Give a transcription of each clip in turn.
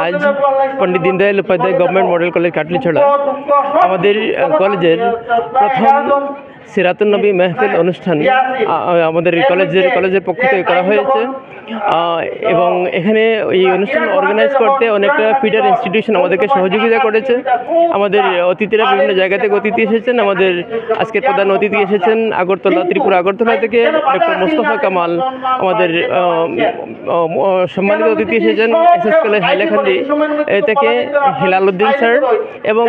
আজ Pandit Deendayal Upadhyay government model college Katlichhara আমাদের কলেজের প্রথম সিরাতুন নবী মেহফিল অনুষ্ঠান আমাদের কলেজের পক্ষ থেকে করা হয়েছে এবং এখানে এই অনুষ্ঠান অর্গানাইজ করতে অনেকটা ফিডার ইনস্টিটিউশন আমাদেরকে সহযোগিতা করেছে। আমাদের অতিথিরা বিভিন্ন জায়গা থেকে অতিথি এসেছেন। আমাদের আজকের প্রধান অতিথি এসেছেন ত্রিপুরা আগরতলা থেকে ডক্টর মোস্তফা কামাল। আমাদের সম্মানিত অতিথি এসেছেন এসএস কলেজ হাইলাকান্দি থেকে হিলাল উদ্দিন স্যার এবং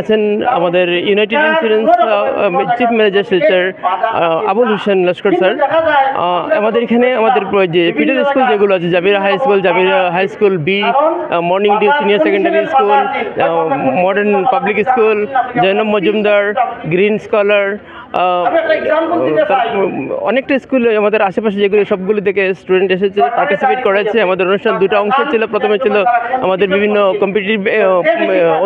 আছেন আমাদের United Insurance chief manager Silchar Abul Hossain Laskar sir. আমাদের এখানে আমাদের যে ফিডার স্কুল যেগুলো আছে Jamira high school B, morning dew senior secondary school, modern public school, Zainab Majumdar, green scholar, অনেকটা স্কুল আমাদের আশেপাশে যেগুলো সবগুলো থেকে স্টুডেন্ট এসেছে, পার্টিসিপেট করেছে। আমাদের অনুষ্ঠান দুটো অংশ ছিল। প্রথমে ছিল আমাদের বিভিন্ন কম্পিটিটিভ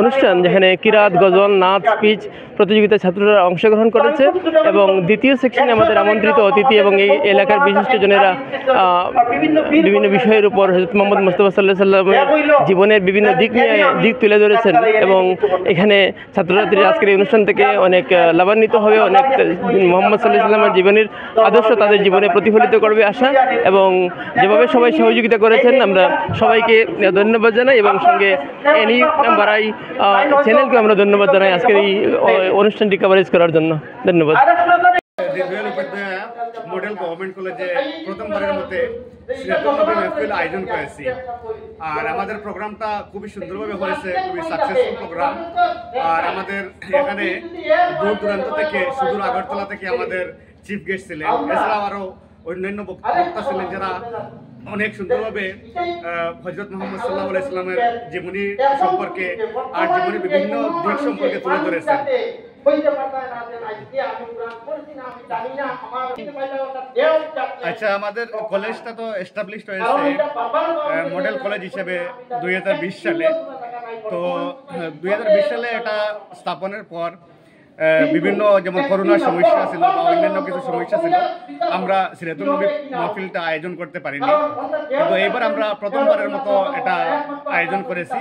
অনুষ্ঠান যেখানে কিরাত, গজল, নাচ, স্পিচ প্রতিযোগিতায় ছাত্ররা অংশগ্রহণ করেছে এবং দ্বিতীয় সেকশনে আমাদের আমন্ত্রিত অতিথি এবং এই এলাকার বিশিষ্টজনেরা বিভিন্ন বিষয়ের উপর হযরত মুহাম্মদ মুস্তাফা সাল্লাল্লাহু আলাইহি সাল্লামের জীবনের বিভিন্ন দিক তুলে ধরেছেন এবং এখানে ছাত্রছাত্রীরা আজকের এই অনুষ্ঠান থেকে অনেক লাভান্বিত হবে, অনেক মুহাম্মদ সাল্লাল্লাহু আলাইহি সাল্লামের জীবনের আদর্শ তাদের জীবনে প্রতিফলিত করবে আশা। এবং যেভাবে সবাই সহযোগিতা করেছেন আমরা সবাইকে ধন্যবাদ জানাই এবং সঙ্গে এনি বারাই চ্যানেলকে আমরা ধন্যবাদ জানাই আজকের এই অনুষ্ঠানটি কভারেজ করার জন্য। ধন্যবাদ। দীনদয়াল উপাধ্যায় মডেল গভর্নমেন্ট কলেজে প্রথমবারের মধ্যে সিরাতুন নবী মেহফিল আয়োজন করেছি। আর আমাদের প্রোগ্রামটা খুবই সুন্দরভাবে হয়েছে, খুবই সাকসেসফুল প্রোগ্রাম। আর আমাদের এখানে দূর দূরান্ত থেকে, সুদূর আগরতলা থেকে আমাদের চিফ গেস্ট ছিলেন। এছাড়াও আরও অন্যান্য বক্তা ছিলেন যারা অনেক সুন্দরভাবে হযরত মুহাম্মদ সাল্লাল্লাহু আলাইহি সাল্লামের জীবনী সম্পর্কে আর জীবনের বিভিন্ন দিক সম্পর্কে তুলে ধরেছেন। আচ্ছা, আমাদের কলেজটা তো এস্টাবলিশড হয়েছে মডেল কলেজ হিসেবে 2020 সালে। তো 2020 সালে এটা স্থাপনের পর বিভিন্ন যেমন করোনার সমস্যা ছিল বা অন্যান্য কিছু সমস্যা ছিল, আমরা সিরাতুন নবী মাহফিলটা আয়োজন করতে পারিনি। কিন্তু এবার আমরা প্রথমবারের মতো এটা আয়োজন করেছি।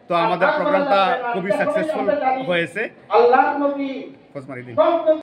তো আমাদের প্রোগ্রামটা খুবই সাকসেসফুল হয়েছে।